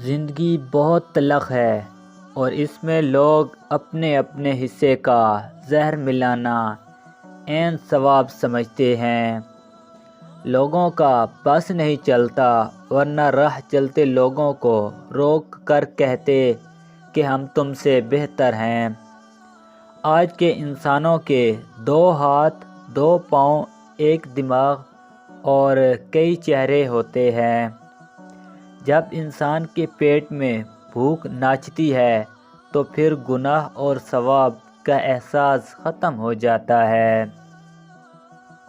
زندگی بہت تلخ ہے اور اس میں لوگ اپنے اپنے حصے کا زہر ملانا عین ثواب سمجھتے ہیں۔ لوگوں کا بس نہیں چلتا ورنہ راہ چلتے لوگوں کو روک کر کہتے کہ ہم تم سے بہتر ہیں۔ آج کے انسانوں کے 2 ہاتھ، 2 پاؤں، 1 دماغ اور کئی چہرے ہوتے ہیں۔ جب انسان کے پیٹ میں بھوک ناچتی ہے تو پھر گناہ اور ثواب کا احساس ختم ہو جاتا ہے۔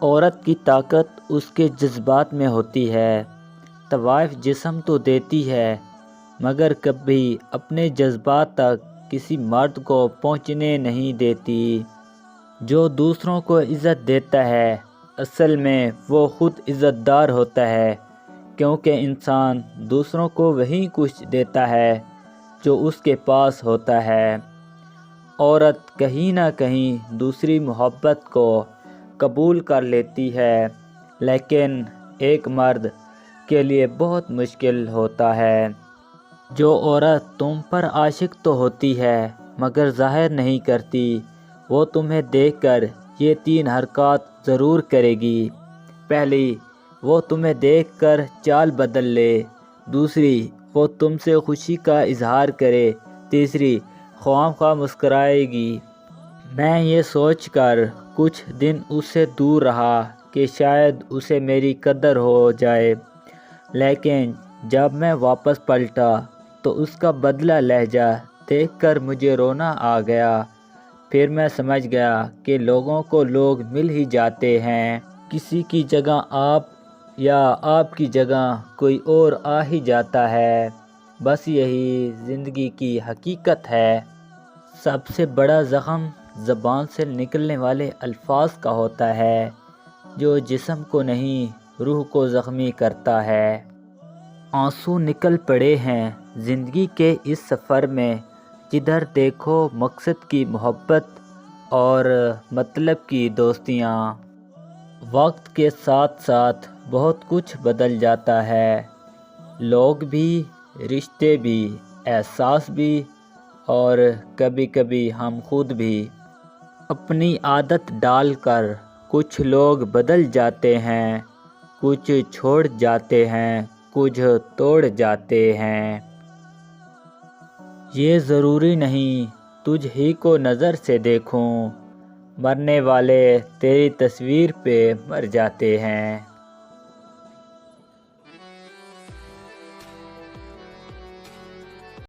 عورت کی طاقت اس کے جذبات میں ہوتی ہے۔ طوائف جسم تو دیتی ہے مگر کبھی اپنے جذبات تک کسی مرد کو پہنچنے نہیں دیتی۔ جو دوسروں کو عزت دیتا ہے اصل میں وہ خود عزت دار ہوتا ہے، کیونکہ انسان دوسروں کو وہی کچھ دیتا ہے جو اس کے پاس ہوتا ہے۔ عورت کہیں نہ کہیں دوسری محبت کو قبول کر لیتی ہے، لیکن ایک مرد کے لیے بہت مشکل ہوتا ہے۔ جو عورت تم پر عاشق تو ہوتی ہے مگر ظاہر نہیں کرتی، وہ تمہیں دیکھ کر یہ 3 حرکات ضرور کرے گی۔ پہلی، وہ تمہیں دیکھ کر چال بدل لے۔ دوسری، وہ تم سے خوشی کا اظہار کرے۔ تیسری، خواہ مسکرائے گی۔ میں یہ سوچ کر کچھ دن اس سے دور رہا کہ شاید اسے میری قدر ہو جائے، لیکن جب میں واپس پلٹا تو اس کا بدلہ لہجہ دیکھ کر مجھے رونا آ گیا۔ پھر میں سمجھ گیا کہ لوگوں کو لوگ مل ہی جاتے ہیں، کسی کی جگہ آپ یا آپ کی جگہ کوئی اور آ ہی جاتا ہے۔ بس یہی زندگی کی حقیقت ہے۔ سب سے بڑا زخم زبان سے نکلنے والے الفاظ کا ہوتا ہے، جو جسم کو نہیں روح کو زخمی کرتا ہے۔ آنسو نکل پڑے ہیں زندگی کے اس سفر میں، جدھر دیکھو مقصد کی محبت اور مطلب کی دوستیاں۔ وقت کے ساتھ ساتھ بہت کچھ بدل جاتا ہے، لوگ بھی، رشتے بھی، احساس بھی اور کبھی کبھی ہم خود بھی۔ اپنی عادت ڈال کر کچھ لوگ بدل جاتے ہیں، کچھ چھوڑ جاتے ہیں، کچھ توڑ جاتے ہیں۔ یہ ضروری نہیں تجھ ہی کو نظر سے دیکھوں، مرنے والے تیری تصویر پہ مر جاتے ہیں۔